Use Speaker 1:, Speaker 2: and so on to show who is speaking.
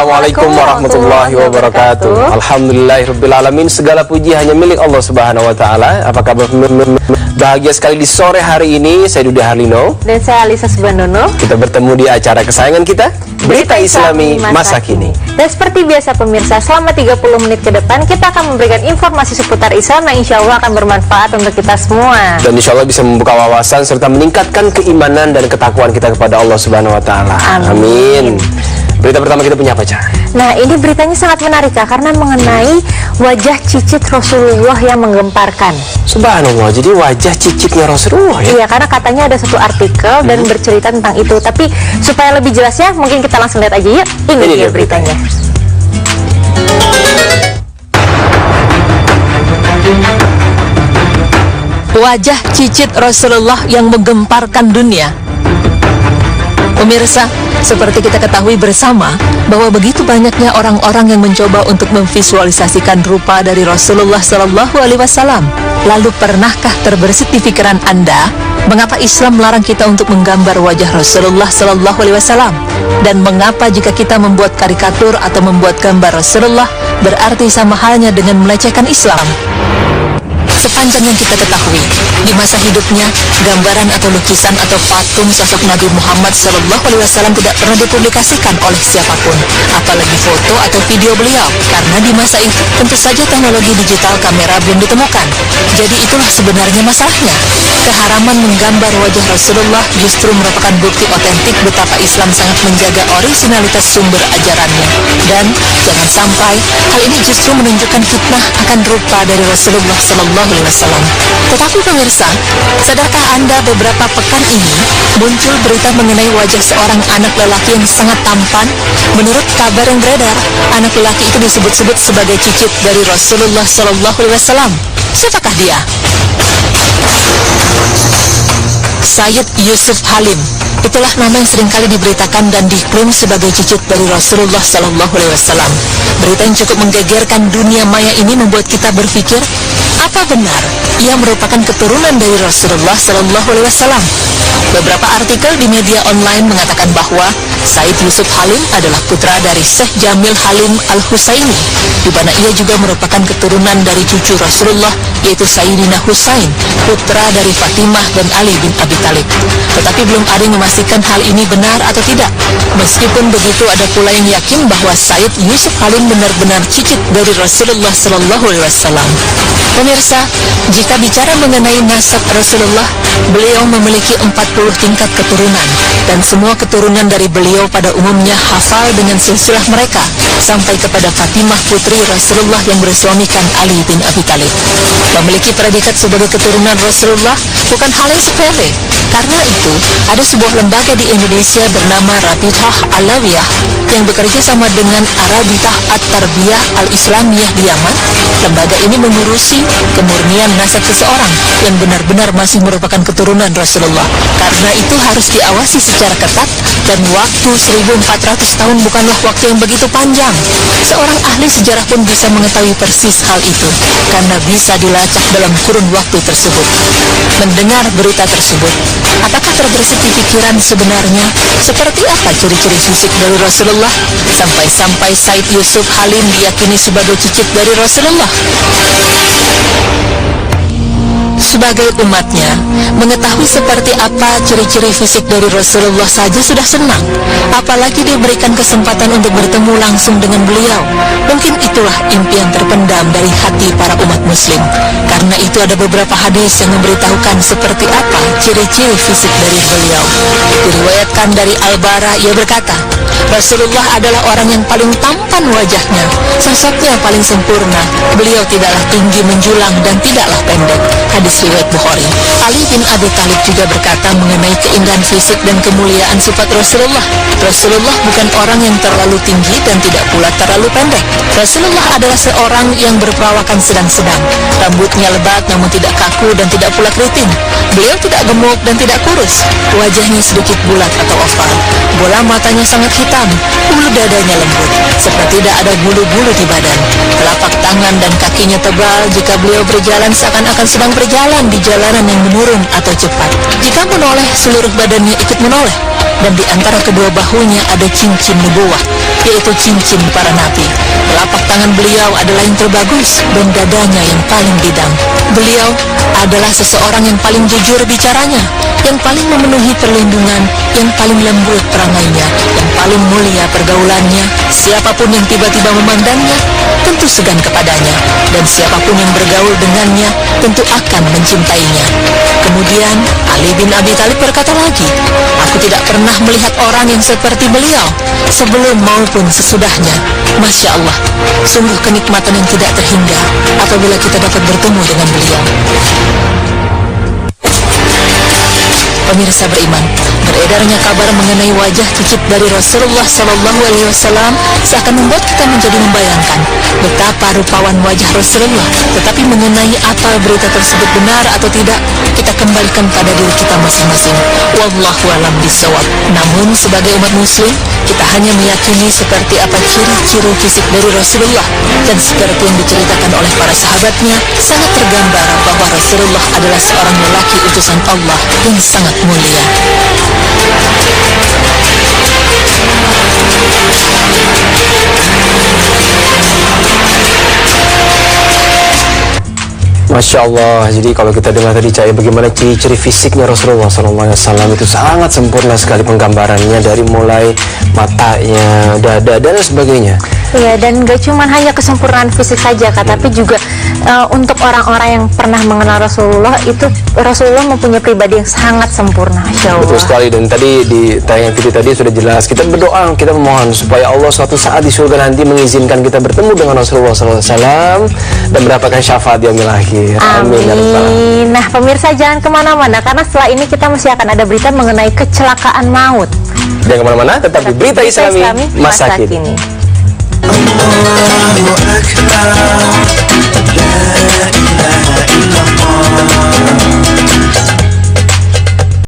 Speaker 1: Assalamualaikum warahmatullahi wabarakatuh. Alhamdulillahirrabbilalamin. Segala puji hanya milik Allah Subhanahu wa Ta'ala. Apa kabar? Bahagia sekali di sore hari ini. Saya Duda Harlino
Speaker 2: dan saya Alisa Subandono.
Speaker 1: Kita bertemu di acara kesayangan kita, Berita Islami Masa Kini.
Speaker 2: Dan seperti biasa pemirsa, selama 30 menit ke depan kita akan memberikan informasi seputar Islam yang insya Allah akan bermanfaat untuk kita semua.
Speaker 1: Dan insya Allah bisa membuka wawasan serta meningkatkan keimanan dan ketakwaan kita kepada Allah Subhanahu wa Ta'ala. Amin. Berita pertama kita punya apa, Cak?
Speaker 2: Nah, ini beritanya sangat menarik, Kak, karena mengenai wajah cicit Rasulullah yang menggemparkan.
Speaker 1: Subhanallah, jadi wajah cicitnya Rasulullah ya?
Speaker 2: Iya, karena katanya ada satu artikel dan bercerita tentang itu. Tapi supaya lebih jelasnya, mungkin kita langsung lihat aja yuk. Ini dia beritanya.
Speaker 3: Wajah cicit Rasulullah yang menggemparkan dunia. Pemirsa, seperti kita ketahui bersama bahwa begitu banyaknya orang-orang yang mencoba untuk memvisualisasikan rupa dari Rasulullah Shallallahu Alaihi Wasallam. Lalu pernahkah terbersit di pikiran Anda mengapa Islam melarang kita untuk menggambar wajah Rasulullah Shallallahu Alaihi Wasallam? Dan mengapa jika kita membuat karikatur atau membuat gambar Rasulullah berarti sama halnya dengan melecehkan Islam? Sepanjang yang kita ketahui, di masa hidupnya, gambaran atau lukisan atau patung sosok Nabi Muhammad SAW tidak pernah dipublikasikan oleh siapapun, apalagi foto atau video beliau, karena di masa itu tentu saja teknologi digital kamera belum ditemukan. Jadi itulah sebenarnya masalahnya. Keharaman menggambar wajah Rasulullah justru merupakan bukti otentik betapa Islam sangat menjaga originalitas sumber ajarannya. Dan jangan sampai hal ini justru menunjukkan fitnah akan rupa dari Rasulullah SAW. Tetapi pemirsa, sadarkah Anda beberapa pekan ini muncul berita mengenai wajah seorang anak lelaki yang sangat tampan? Menurut kabar yang beredar, anak lelaki itu disebut-sebut sebagai cicit dari Rasulullah SAW. Siapakah dia? Sayyid Yusuf Halim. Itulah nama yang seringkali diberitakan dan diklaim sebagai cicit dari Rasulullah SAW. Berita yang cukup menggegerkan dunia maya ini membuat kita berpikir, apa benar ia merupakan keturunan dari Rasulullah SAW? Beberapa artikel di media online mengatakan bahwa Sayyid Yusuf Halim adalah putra dari Syekh Jamil Halim Al-Husaini, di mana ia juga merupakan keturunan dari cucu Rasulullah, yaitu Sayyidina Husain, putra dari Fatimah dan Ali bin Abi Thalib. Tetapi belum ada yang memastikan hal ini benar atau tidak. Meskipun begitu, ada pula yang yakin bahwa Sayyid Yusuf Halim benar-benar cicit dari Rasulullah SAW. Pemirsa, jika bicara mengenai nasab Rasulullah, beliau memiliki 40 tingkat keturunan, dan semua keturunan dari beliau pada umumnya hafal dengan silsilah mereka sampai kepada Fatimah putri Rasulullah yang bersuamikan Ali bin Abi Thalib. Memiliki predikat sebagai keturunan Rasulullah bukan hal yang sepele. Karena itu, ada sebuah lembaga di Indonesia bernama Rabithah Alawiyah yang bekerja sama dengan Arabithah At-Tarbiyah Al-Islamiyah di Yaman. Lembaga ini mengurusi kemurnian nasab seseorang yang benar-benar masih merupakan keturunan Rasulullah. Karena itu harus diawasi secara ketat, dan waktu 1400 tahun bukanlah waktu yang begitu panjang. Seorang ahli sejarah pun bisa mengetahui persis hal itu, karena bisa dilacak dalam kurun waktu tersebut. Mendengar berita tersebut, apakah terbersit di pikiran sebenarnya seperti apa ciri-ciri fisik dari Rasulullah sampai-sampai Sayyid Yusuf Halim diyakini sebagai cicit dari Rasulullah? Sebagai umatnya, mengetahui seperti apa ciri-ciri fisik dari Rasulullah saja sudah senang, apalagi diberikan kesempatan untuk bertemu langsung dengan beliau. Mungkin itulah impian terpendam dari hati para umat muslim. Karena itu ada beberapa hadis yang memberitahukan seperti apa ciri-ciri fisik dari beliau. Diriwayatkan dari Al-Bara, ia berkata, Rasulullah adalah orang yang paling tampan wajahnya, sosoknya paling sempurna, beliau tidaklah tinggi menjulang dan tidaklah pendek. Hadis riwayat Bukhari. Ali bin Abi Thalib juga berkata mengenai keindahan fisik dan kemuliaan sifat Rasulullah. Rasulullah bukan orang yang terlalu tinggi dan tidak pula terlalu pendek. Rasulullah adalah seorang yang berperawakan sedang-sedang. Rambutnya lebat namun tidak kaku dan tidak pula keriting. Beliau tidak gemuk dan tidak kurus. Wajahnya sedikit bulat atau oval. Bola matanya sangat hitam. Bulu dadanya lembut, seperti tidak ada bulu-bulu di badan. Telapak tangan dan kakinya tebal. Jika beliau berjalan seakan-akan sedang berjalan di jalanan yang menurun atau cepat. Jika menoleh, seluruh badannya ikut menoleh. dan di antara kedua bahunya ada cincin nubuwah, yaitu cincin para nabi. Telapak tangan beliau adalah yang terbagus dan dadanya yang paling bidang. Beliau adalah seseorang yang paling jujur bicaranya, yang paling memenuhi perlindungan, yang paling lembut perangainya, yang paling mulia pergaulannya. Siapapun yang tiba-tiba memandangnya tentu segan kepadanya, dan siapapun yang bergaul dengannya tentu akan mencintainya. Kemudian Ali bin Abi Thalib berkata lagi, aku tidak pernah melihat orang yang seperti beliau sebelum maupun sesudahnya. Masya Allah, sungguh kenikmatan yang tidak terhingga apabila kita dapat bertemu dengan beliau. Pemirsa beriman, beredarnya kabar mengenai wajah cicit dari Rasulullah SAW seakan membuat kita menjadi membayangkan betapa rupawan wajah Rasulullah. Tetapi mengenai apa berita tersebut benar atau tidak, kita kembalikan pada diri kita masing-masing. Wallahu a'lam bishawab. Namun sebagai umat muslim, kita hanya meyakini seperti apa ciri-ciri fisik dari Rasulullah, dan seperti yang diceritakan oleh para sahabatnya, sangat tergambar bahwa Rasulullah adalah seorang lelaki utusan Allah yang sangat mulia.
Speaker 1: Masya Allah. Jadi kalau kita dengar tadi Cahaya, bagaimana ciri-ciri fisiknya Rasulullah SAW itu sangat sempurna sekali penggambarannya, dari mulai matanya, dada dan sebagainya.
Speaker 2: Iya, dan gak cuma hanya kesempurnaan fisik saja Kak, tapi juga untuk orang-orang yang pernah mengenal Rasulullah, itu Rasulullah mempunyai pribadi yang sangat sempurna. Masya Allah.
Speaker 1: Betul sekali, dan tadi di tayangan video tadi sudah jelas, kita berdoa, kita memohon supaya Allah suatu saat di surga nanti mengizinkan kita bertemu dengan Rasulullah SAW dan mendapatkan syafaat di yaumil akhir. Amin.
Speaker 2: Amin. Nah pemirsa, jangan kemana-mana, karena setelah ini kita masih akan ada berita mengenai kecelakaan maut.
Speaker 1: Jangan kemana-mana, tetap di Berita Islami Masa Kini.
Speaker 4: Allahu